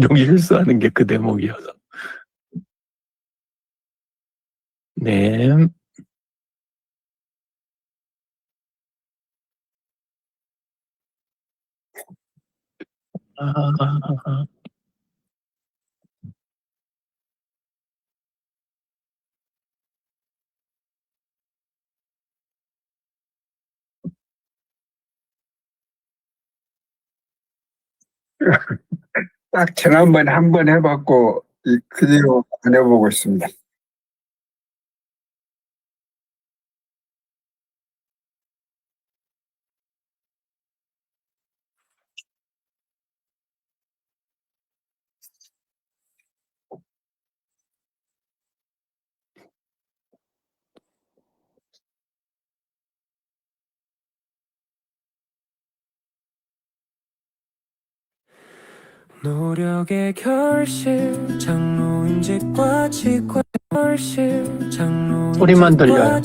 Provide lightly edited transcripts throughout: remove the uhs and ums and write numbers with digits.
종이 실수하는 게 그 대목이어서. 네. 아. 딱 지난번에 한 번 해봤고 그 뒤로 안 해보고 있습니다. 노력의 결실 장로임직과 직과 결실 소리만 장로임직과 들려요.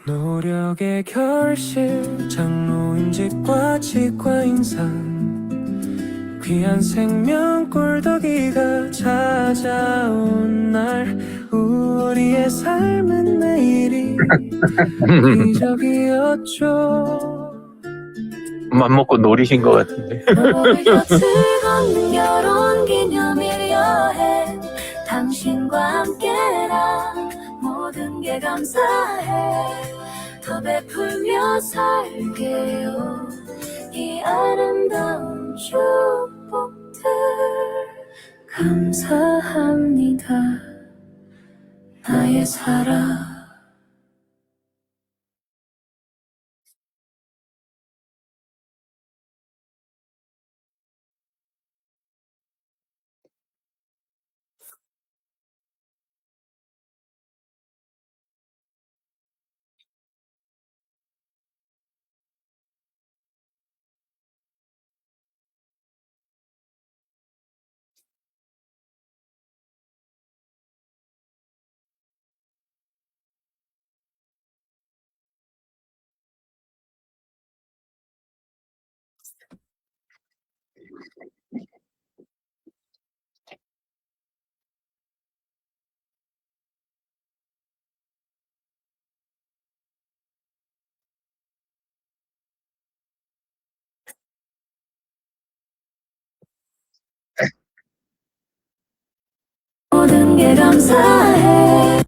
노력의 결실 장로임직과 직과 인상 귀한 생명 꿀덕이가 찾아온 날 우리의 삶은 내일이 기적이었죠. 맘먹고 노리신 것 같은데. 우리 곁을 걷는 결혼 기념일 여행 당신과 함께라 모든 게 감사해 더 베풀며 살게요 이 아름다운 축복들 감사합니다 나의 사랑 모든 게 감사해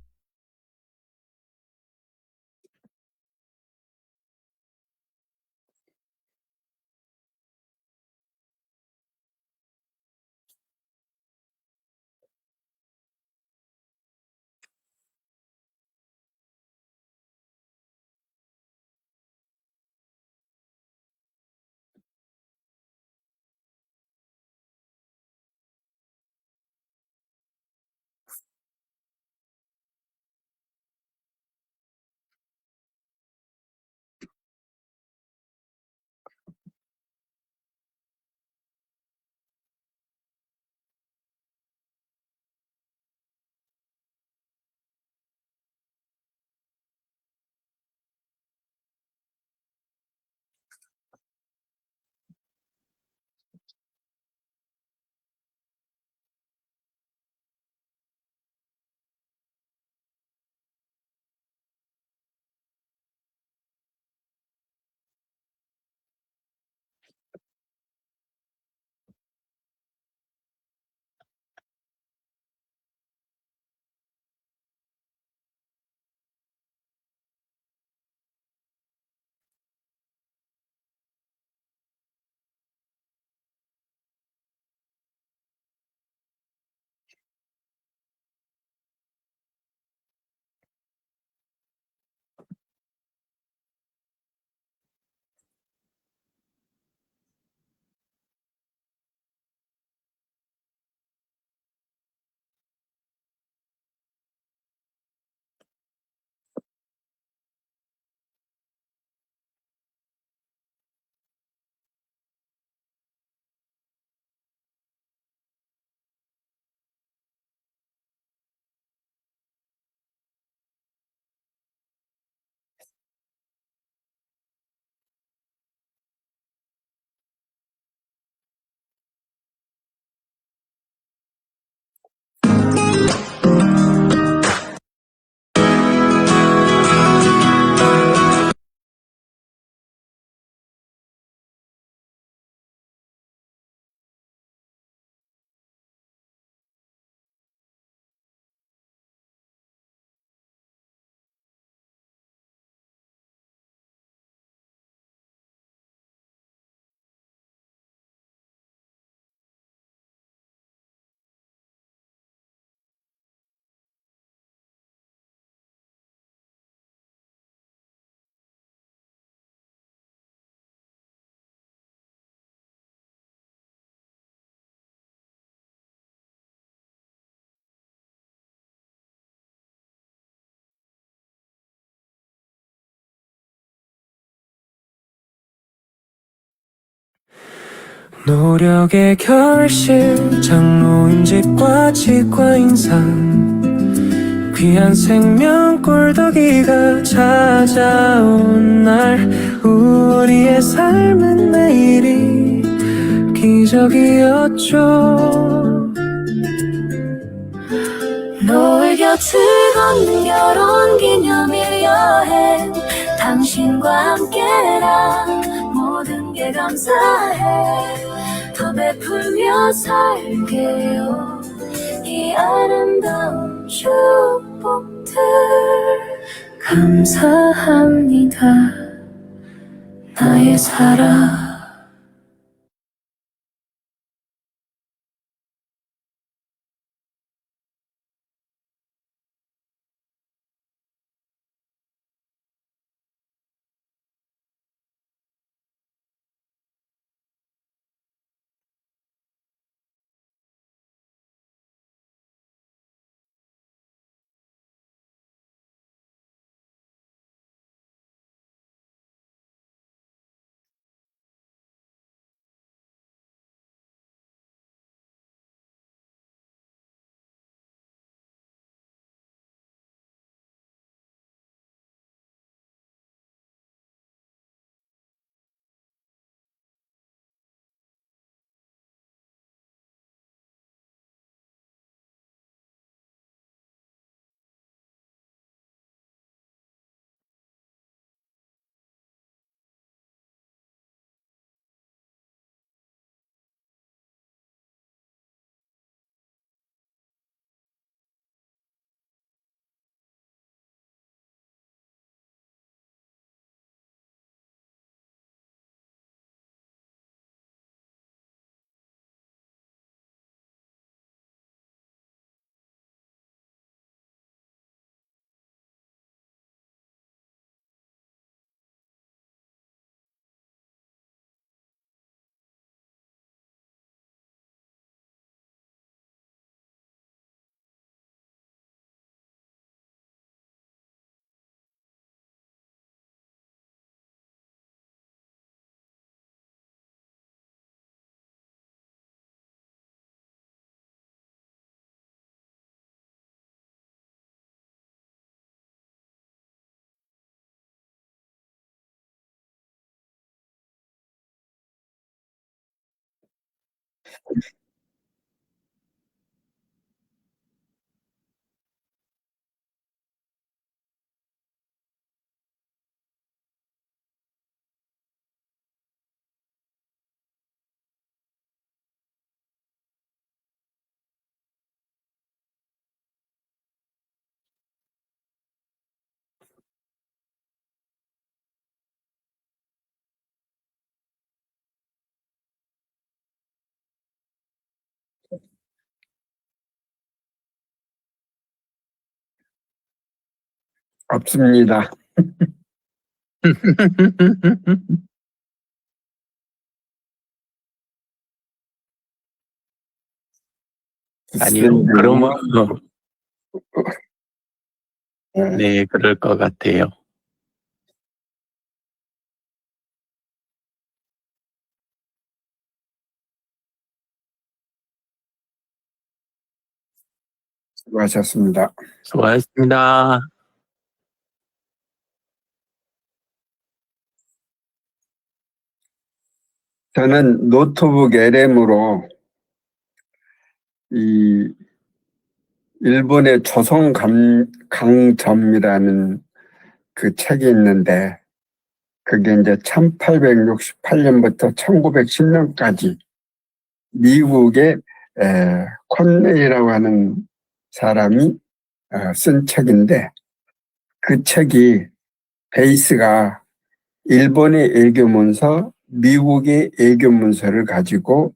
노력의 결실 장로인 집과 치과 인상 귀한 생명 꼴더기가 찾아온 날 우리의 삶은 매일이 기적이었죠. 너의 곁을 걷는 결혼기념일 여행 당신과 함께라 모든 게 감사해 더 베풀며 살게요 이 아름다운 축복들 감사합니다 나의 사랑 없습니다. 아니요, 그러면, 네. 네, 그럴 것 같아요. 수고하셨습니다. 수고하셨습니다. 저는 노트북 LM으로 이 일본의 조선 강점이라는 그 책이 있는데 그게 이제 1868년부터 1910년까지 미국의 콘레이라고 하는 사람이 쓴 책인데 그 책이 베이스가 일본의 외교문서, 미국의 외교문서를 가지고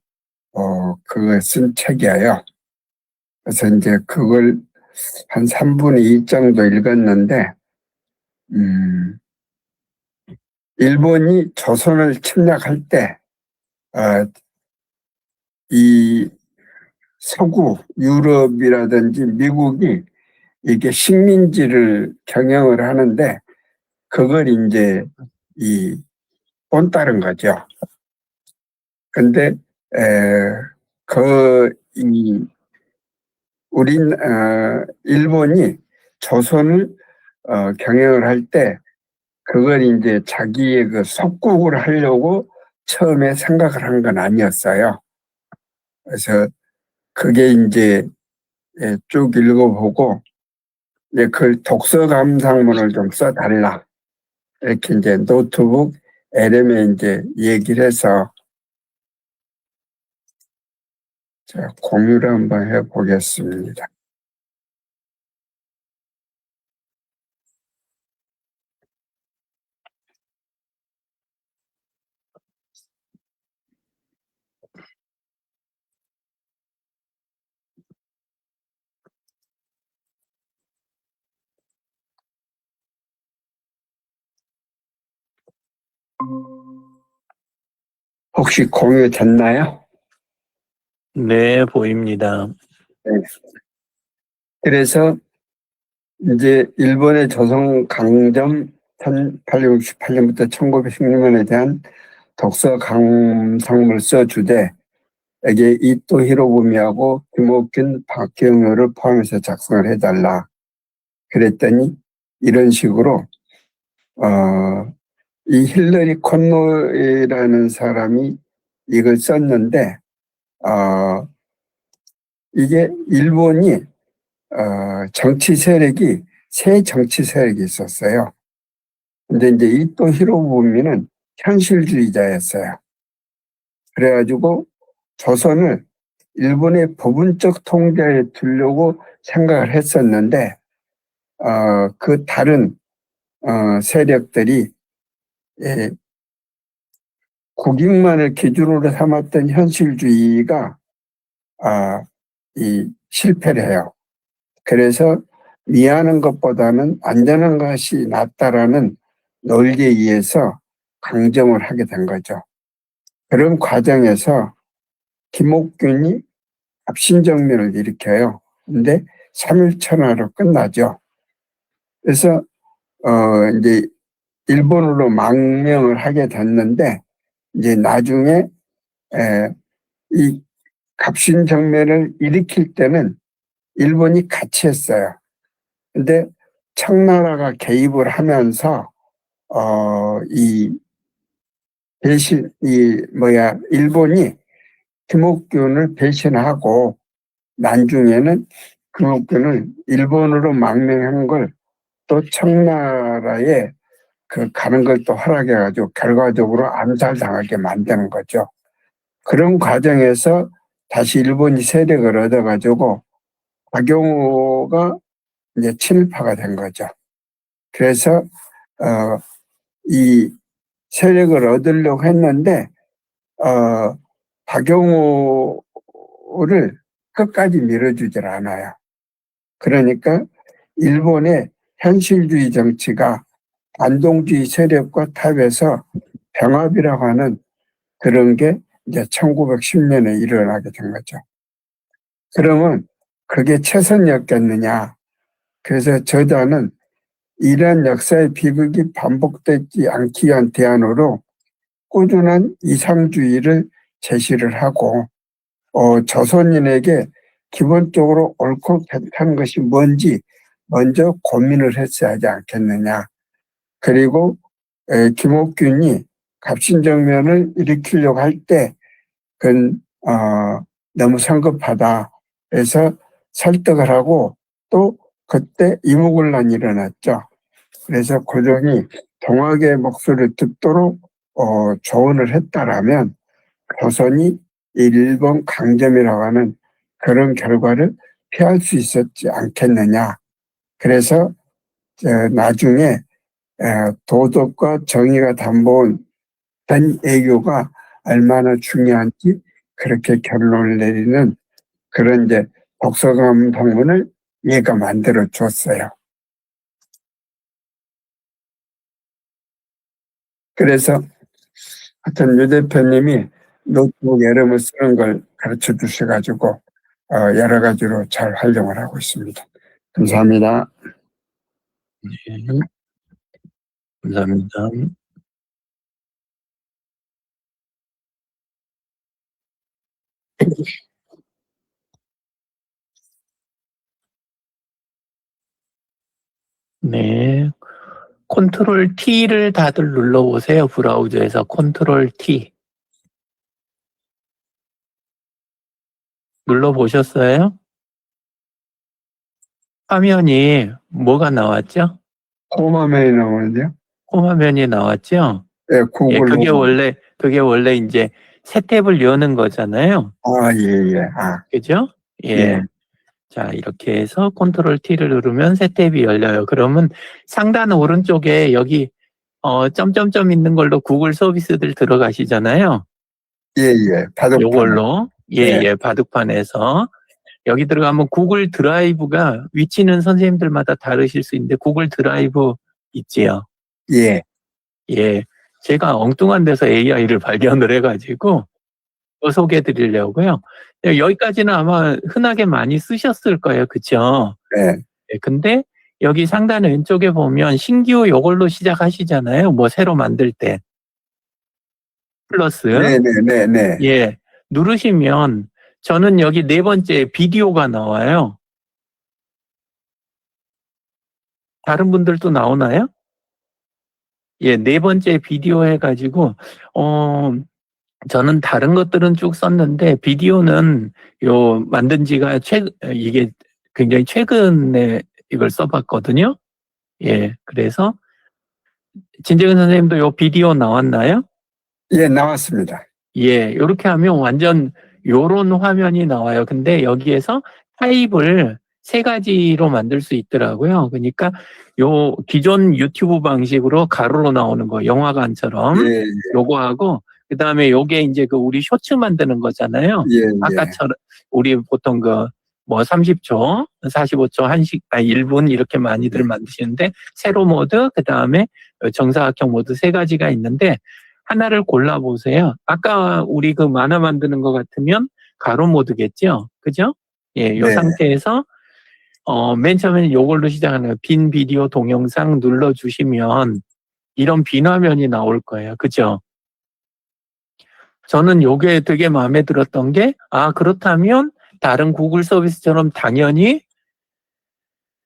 그걸 쓴 책이에요. 그래서 이제 그걸 한 3분의 2 정도 읽었는데 일본이 조선을 침략할 때 이 서구 유럽이라든지 미국이 이게 식민지를 경영을 하는데 그걸 이제 본따른 거죠. 근데 일본이 조선을 경영을 할 때 그걸 이제 자기의 그 속국을 하려고 처음에 생각을 한 건 아니었어요. 그래서 그게 이제 쭉 읽어보고 그 독서 감상문을 좀 써달라. 이렇게 이제 노트북 LM에 이제 얘기를 해서 제가 공유를 한번 해보겠습니다. 혹시 공유됐나요? 네, 보입니다. 네. 그래서 이제 일본의 조선 강점 1868년부터 1916년에 대한 독서 감상문을 써주되 여기에 이토 히로부미하고 김옥균, 박경효를 포함해서 작성을 해달라. 그랬더니 이런 식으로 이 힐러리 콘노이라는 사람이 이걸 썼는데 이게 일본이 정치 세력이 세 정치 세력이 있었어요. 근데 이제 이토 히로부미는 현실주의자였어요. 그래가지고 조선을 일본의 부분적 통제에 두려고 생각을 했었는데 그 다른 세력들이 국익만을 기준으로 삼았던 현실주의가 실패를 해요. 그래서 미하는 것보다는 안전한 것이 낫다라는 논리에 의해서 강점을 하게 된 거죠. 그런 과정에서 김옥균이 갑신정변을 일으켜요. 근데 3.1천하로 끝나죠. 그래서 이제 일본으로 망명을 하게 됐는데 이제 나중에 이 갑신정변을 일으킬 때는 일본이 같이 했어요. 근데 청나라가 개입을 하면서 일본이 김옥균을 배신하고 나중에는 김옥균을 일본으로 망명한 걸 또 청나라에 가는 걸 또 허락해가지고 결과적으로 암살당하게 만드는 거죠. 그런 과정에서 다시 일본이 세력을 얻어가지고 박용호가 이제 친일파가 된 거죠. 그래서 이 세력을 얻으려고 했는데 박용호를 끝까지 밀어주질 않아요. 그러니까 일본의 현실주의 정치가 반동주의 세력과 탑에서 병합이라고 하는 그런 게 이제 1910년에 일어나게 된 거죠. 그러면 그게 최선이었겠느냐. 그래서 저자는 이러한 역사의 비극이 반복되지 않기 위한 대안으로 꾸준한 이상주의를 제시를 하고 조선인에게 기본적으로 옳고 괜찮은 것이 뭔지 먼저 고민을 했어야 하지 않겠느냐. 그리고 김옥균이 갑신정변을 일으키려고 할 때 그건 너무 성급하다 해서 설득을 하고 또 그때 이무군란이 일어났죠. 그래서 고종이 동학의 목소리를 듣도록 조언을 했다라면 조선이 일본 강점이라고 하는 그런 결과를 피할 수 있었지 않겠느냐. 그래서 나중에 도덕과 정의가 담보된 애교가 얼마나 중요한지 그렇게 결론을 내리는 그런 이제 독서감상문을 얘가 만들어 줬어요. 그래서 하여튼 유 대표님이 노트북 이름을 쓰는 걸 가르쳐 주셔가지고 여러 가지로 잘 활용을 하고 있습니다. 감사합니다. 네, 감사합니다. 네. 컨트롤 T를 다들 눌러보세요. 브라우저에서 컨트롤 T. 눌러보셨어요? 화면이 뭐가 나왔죠? 홈화면이 나오는데요. 홈화면이 나왔죠? 예, 예, 구글 그게 원래 이제 새 탭을 여는 거잖아요. 예. 아, 그죠? 예. 예. 자, 이렇게 해서 컨트롤 T를 누르면 새 탭이 열려요. 그러면 상단 오른쪽에 여기 점점점 있는 걸로 구글 서비스들 들어가시잖아요. 예. 바둑판. 요걸로 네. 바둑판에서 여기 들어가면 구글 드라이브가 위치는 선생님들마다 다르실 수 있는데 구글 드라이브 있지요. 예. 예. 제가 엉뚱한 데서 AI를 발견을 해가지고 또 소개해 드리려고요. 여기까지는 아마 흔하게 많이 쓰셨을 거예요. 그쵸? 네. 예, 근데 여기 상단 왼쪽에 보면 신규 요걸로 시작하시잖아요. 뭐 새로 만들 때. 플러스. 네. 예. 누르시면 저는 여기 네 번째 비디오가 나와요. 다른 분들도 나오나요? 예, 네 번째 비디오 해가지고, 저는 다른 것들은 쭉 썼는데, 비디오는 만든 지가 이게 굉장히 최근에 이걸 써봤거든요. 예, 그래서, 진재근 선생님도 요 비디오 나왔나요? 예, 나왔습니다. 예, 요렇게 하면 완전 요런 화면이 나와요. 근데 여기에서 타입을 세 가지로 만들 수 있더라고요. 그러니까 요 기존 유튜브 방식으로 가로로 나오는 거, 영화관처럼 예. 요거하고 그다음에 요게 이제 그 우리 쇼츠 만드는 거잖아요. 예. 아까처럼 우리 보통 그 뭐 30초, 45초, 1분 이렇게 많이들 만드시는데 세로 모드, 그다음에 정사각형 모드 세 가지가 있는데 하나를 골라보세요. 아까 우리 그 만화 만드는 거 같으면 가로 모드겠죠? 그죠? 예, 요 네. 상태에서, 맨 처음에는 요걸로 시작하는 거예요. 빈 비디오 동영상 눌러주시면 이런 빈 화면이 나올 거예요. 그죠? 저는 요게 되게 마음에 들었던 게, 그렇다면 다른 구글 서비스처럼 당연히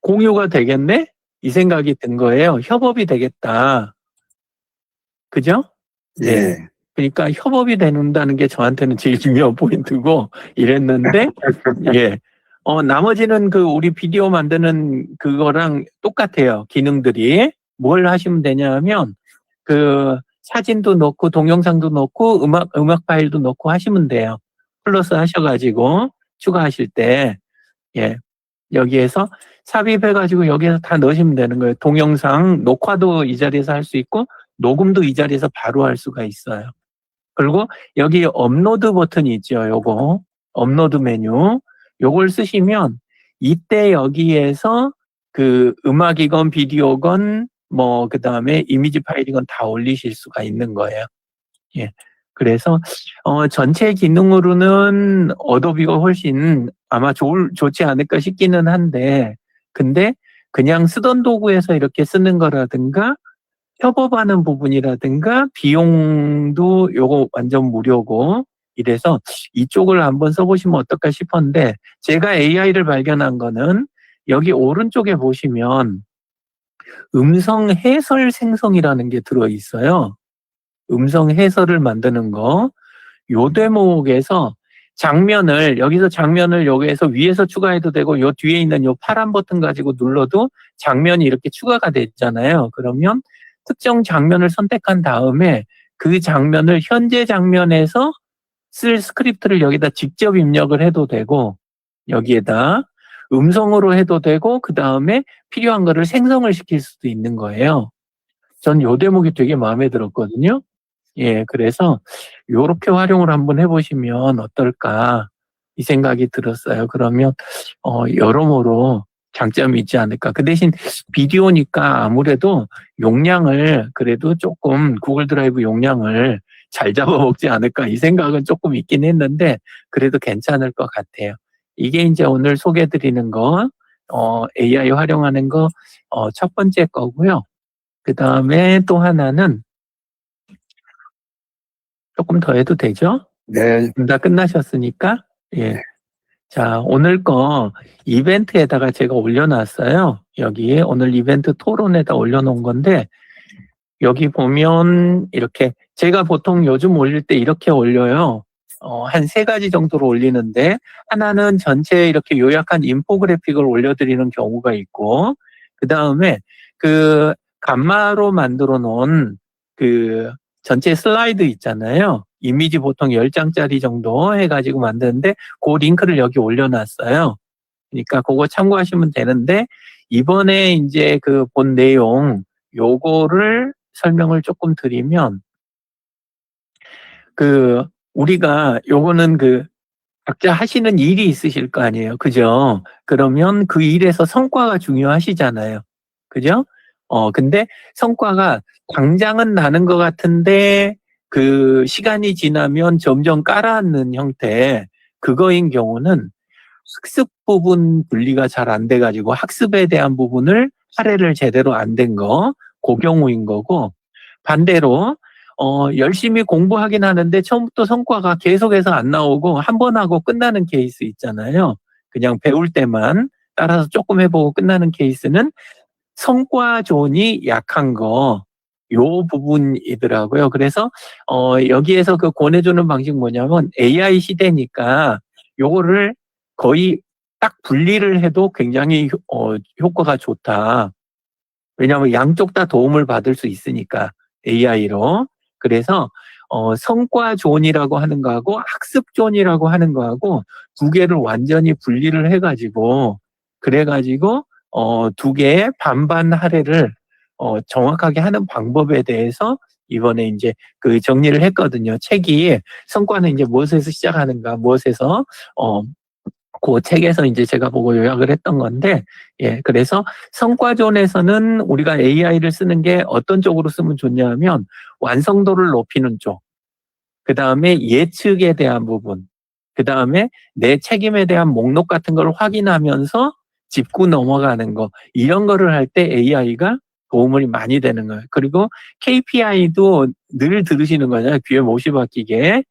공유가 되겠네? 이 생각이 든 거예요. 협업이 되겠다. 그죠? 예. 그러니까 협업이 된다는 게 저한테는 제일 중요한 포인트고 이랬는데, 예. 나머지는 그 우리 비디오 만드는 그거랑 똑같아요. 기능들이. 뭘 하시면 되냐 하면, 그 사진도 넣고 동영상도 넣고 음악 파일도 넣고 하시면 돼요. 플러스 하셔가지고 추가하실 때, 예. 여기에서 삽입해가지고 여기에서 다 넣으시면 되는 거예요. 동영상 녹화도 이 자리에서 할 수 있고, 녹음도 이 자리에서 바로 할 수가 있어요. 그리고 여기 업로드 버튼이 있죠. 요거 업로드 메뉴 요걸 쓰시면 이때 여기에서 그 음악이건 비디오건 뭐 그다음에 이미지 파일이건 다 올리실 수가 있는 거예요. 예. 그래서 전체 기능으로는 어도비가 훨씬 아마 좋지 않을까 싶기는 한데, 근데 그냥 쓰던 도구에서 이렇게 쓰는 거라든가 협업하는 부분이라든가 비용도 요거 완전 무료고 이래서 이쪽을 한번 써보시면 어떨까 싶었는데, 제가 AI를 발견한 거는 여기 오른쪽에 보시면 음성 해설 생성이라는 게 들어있어요. 음성 해설을 만드는 거. 요 대목에서 여기서 장면을 여기에서 위에서 추가해도 되고 요 뒤에 있는 요 파란 버튼 가지고 눌러도 장면이 이렇게 추가가 됐잖아요. 그러면 특정 장면을 선택한 다음에 그 장면을 현재 장면에서 쓸 스크립트를 여기다 직접 입력을 해도 되고, 여기에다 음성으로 해도 되고, 그 다음에 필요한 거를 생성을 시킬 수도 있는 거예요. 전 요 대목이 되게 마음에 들었거든요. 예, 그래서 요렇게 활용을 한번 해보시면 어떨까 이 생각이 들었어요. 그러면 여러모로 장점이 있지 않을까. 그 대신 비디오니까 아무래도 용량을 그래도 조금 구글 드라이브 용량을 잘 잡아먹지 않을까 이 생각은 조금 있긴 했는데 그래도 괜찮을 것 같아요. 이게 이제 오늘 소개해드리는 거 AI 활용하는 거 첫 번째 거고요. 그 다음에 또 하나는 조금 더 해도 되죠? 네, 다 끝나셨으니까, 예. 자, 오늘 거 이벤트에다가 제가 올려놨어요. 여기 오늘 이벤트 토론에다 올려놓은 건데, 여기 보면 이렇게 제가 보통 요즘 올릴 때 이렇게 올려요. 한 3가지 정도로 올리는데, 하나는 전체 이렇게 요약한 인포그래픽을 올려드리는 경우가 있고, 그 다음에 그 감마로 만들어 놓은 그 전체 슬라이드 있잖아요. 이미지 보통 10장짜리 정도 해가지고 만드는데, 그 링크를 여기 올려놨어요. 그러니까 그거 참고하시면 되는데, 이번에 이제 그 본 내용, 요거를 설명을 조금 드리면, 우리가 요거는 각자 하시는 일이 있으실 거 아니에요. 그죠? 그러면 그 일에서 성과가 중요하시잖아요. 그죠? 근데 성과가 당장은 나는 것 같은데 그 시간이 지나면 점점 깔아앉는 형태, 그거인 경우는 학습 부분 분리가 잘 안 돼가지고 학습에 대한 부분을 할애를 제대로 안 된 거, 그 경우인 거고, 반대로 열심히 공부하긴 하는데 처음부터 성과가 계속해서 안 나오고 한 번 하고 끝나는 케이스 있잖아요. 그냥 배울 때만 따라서 조금 해보고 끝나는 케이스는 성과 존이 약한 거, 요 부분이더라고요. 그래서 여기에서 그 권해주는 방식 뭐냐면 AI 시대니까 요거를 거의 딱 분리를 해도 굉장히 효과가 좋다. 왜냐하면 양쪽 다 도움을 받을 수 있으니까 AI로. 그래서 성과 존이라고 하는 거하고 학습 존이라고 하는 거하고 두 개를 완전히 분리를 해가지고 그래가지고 두 개의 반반 할애를 정확하게 하는 방법에 대해서 이번에 이제 그 정리를 했거든요. 책이 성과는 이제 무엇에서 시작하는가, 무엇에서 그 책에서 이제 제가 보고 요약을 했던 건데, 예, 그래서 성과존에서는 우리가 AI를 쓰는 게 어떤 쪽으로 쓰면 좋냐 하면 완성도를 높이는 쪽, 그 다음에 예측에 대한 부분, 그 다음에 내 책임에 대한 목록 같은 걸 확인하면서 짚고 넘어가는 거, 이런 거를 할 때 AI가 도움이 많이 되는 거예요. 그리고 KPI도 늘 들으시는 거잖아요. 귀에 못이 박히게.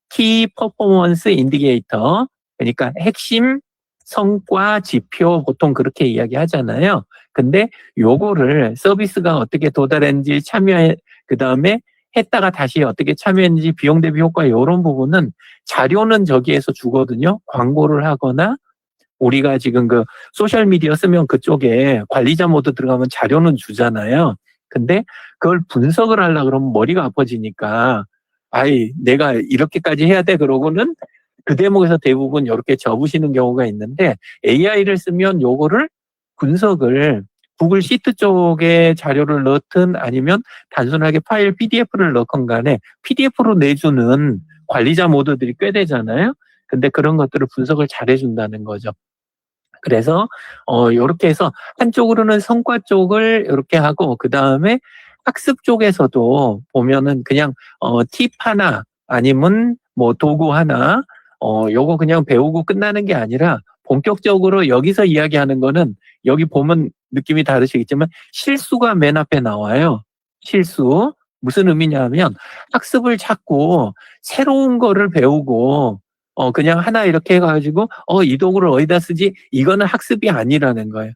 키 퍼포먼스 인디게이터. 그러니까 핵심 성과 지표 보통 그렇게 이야기하잖아요. 근데 요거를 서비스가 어떻게 도달했는지 참여해, 그 다음에 했다가 다시 어떻게 참여했는지 비용 대비 효과 이런 부분은 자료는 저기에서 주거든요. 광고를 하거나 우리가 지금 그 소셜미디어 쓰면 그쪽에 관리자 모드 들어가면 자료는 주잖아요. 근데 그걸 분석을 하려고 그러면 머리가 아파지니까 내가 이렇게까지 해야 돼 그러고는 그 대목에서 대부분 이렇게 접으시는 경우가 있는데 AI를 쓰면 요거를 분석을 구글 시트 쪽에 자료를 넣든 아니면 단순하게 파일 PDF를 넣건 간에 PDF로 내주는 관리자 모드들이 꽤 되잖아요. 근데 그런 것들을 분석을 잘 해준다는 거죠. 그래서 요렇게 해서 한쪽으로는 성과 쪽을 이렇게 하고 그 다음에 학습 쪽에서도 보면은 그냥 팁 하나 아니면 뭐 도구 하나 요거 그냥 배우고 끝나는 게 아니라 본격적으로 여기서 이야기하는 거는 여기 보면 느낌이 다르시겠지만 실수가 맨 앞에 나와요. 실수. 무슨 의미냐면 학습을 자꾸 새로운 거를 배우고 그냥 하나 이렇게 해가지고 이 도구를 어디다 쓰지? 이거는 학습이 아니라는 거예요.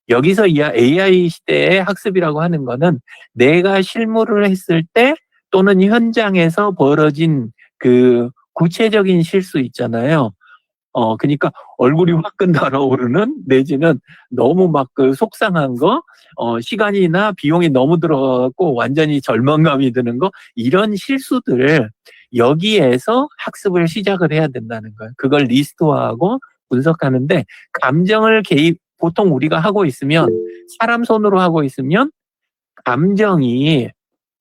여기서 이 AI 시대의 학습이라고 하는 거는 내가 실무를 했을 때 또는 현장에서 벌어진 그 구체적인 실수 있잖아요. 그러니까 얼굴이 화끈 달아오르는 내지는 너무 막 그 속상한 거, 시간이나 비용이 너무 들어가고 완전히 절망감이 드는 거, 이런 실수들 여기에서 학습을 시작을 해야 된다는 거예요. 그걸 리스트화하고 분석하는데 감정을 보통 우리가 하고 있으면 사람 손으로 하고 있으면 감정이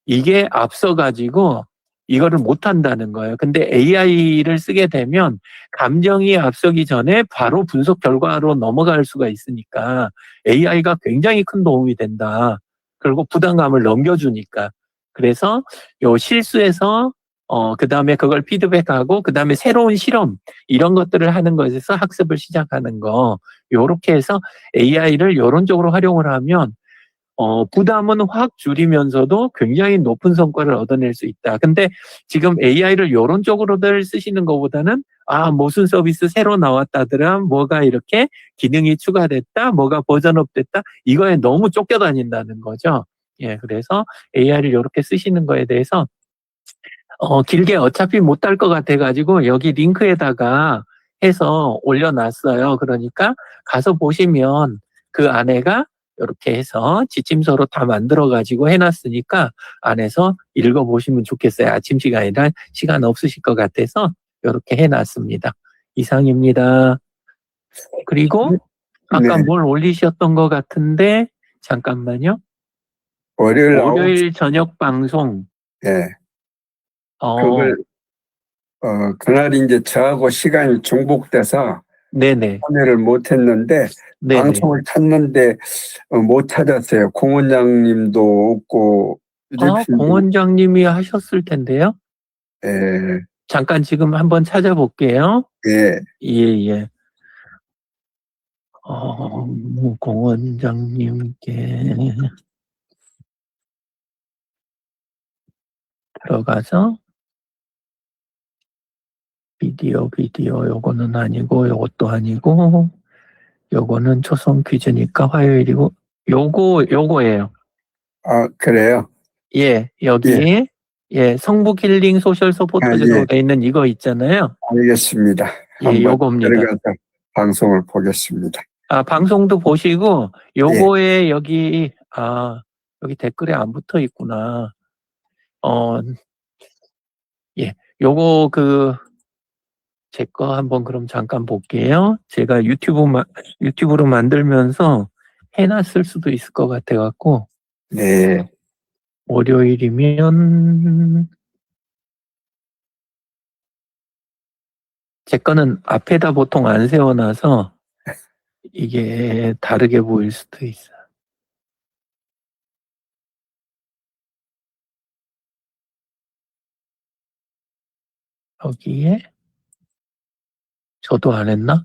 이게 앞서가지고 이거를 못한다는 거예요. 근데 AI를 쓰게 되면 감정이 앞서기 전에 바로 분석 결과로 넘어갈 수가 있으니까 AI가 굉장히 큰 도움이 된다. 그리고 부담감을 넘겨주니까. 그래서 요 실수에서 그 다음에 그걸 피드백하고 그 다음에 새로운 실험 이런 것들을 하는 것에서 학습을 시작하는 거. 요렇게 해서 AI를 요런 쪽으로 활용을 하면 부담은 확 줄이면서도 굉장히 높은 성과를 얻어낼 수 있다. 근데 지금 AI를 이런 쪽으로들 쓰시는 것보다는 무슨 서비스 새로 나왔다더라, 뭐가 이렇게 기능이 추가됐다, 뭐가 버전업 됐다, 이거에 너무 쫓겨다닌다는 거죠. 예, 그래서 AI를 이렇게 쓰시는 거에 대해서 길게 어차피 못 달 것 같아가지고 여기 링크에다가 해서 올려놨어요. 그러니까 가서 보시면 그 안에가 이렇게 해서 지침서로 다 만들어가지고 해놨으니까 안에서 읽어보시면 좋겠어요. 아침 시간이라 시간 없으실 것 같아서 이렇게 해놨습니다. 이상입니다. 그리고 아까 네. 뭘 올리셨던 것 같은데 잠깐만요. 월요일 저녁 방송. 예. 어, 그걸, 그날 이제 저하고 시간이 중복돼서 네네. 참여를 못 했는데, 네네. 방송을 찾는데, 못 찾았어요. 공 원장님도 없고, 공 원장님이 하셨을 텐데요. 예, 잠깐 지금 한번 찾아볼게요. 예. 예. 공 원장님께 들어가서 비디오 요거는 아니고 요것도 아니고 요거는 초성 퀴즈니까 화요일이고 요거예요. 그래요? 예, 여기 성북 힐링 소셜 서포터즈로 돼 있는 이거 있잖아요. 알겠습니다. 예, 한번 요겁니다. 들어가서 방송을 보겠습니다. 방송도 보시고 요거에 여기 댓글에 안 붙어 있구나. 요거 제 거 한번 그럼 잠깐 볼게요. 제가 유튜브로 만들면서 해놨을 수도 있을 것 같아갖고, 네. 월요일이면, 제 거는 앞에다 보통 안 세워놔서, 이게 다르게 보일 수도 있어요. 여기에, 저도 안 했나?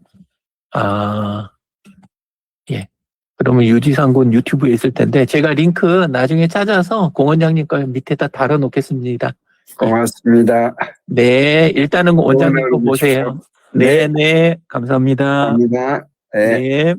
예. 그러면 유지상군 유튜브에 있을 텐데, 제가 링크 나중에 찾아서 공 원장님 거 밑에다 달아놓겠습니다. 고맙습니다. 네, 일단은 원장님 거 오늘 보세요. 네. 네, 감사합니다. 감사합니다. 네. 네.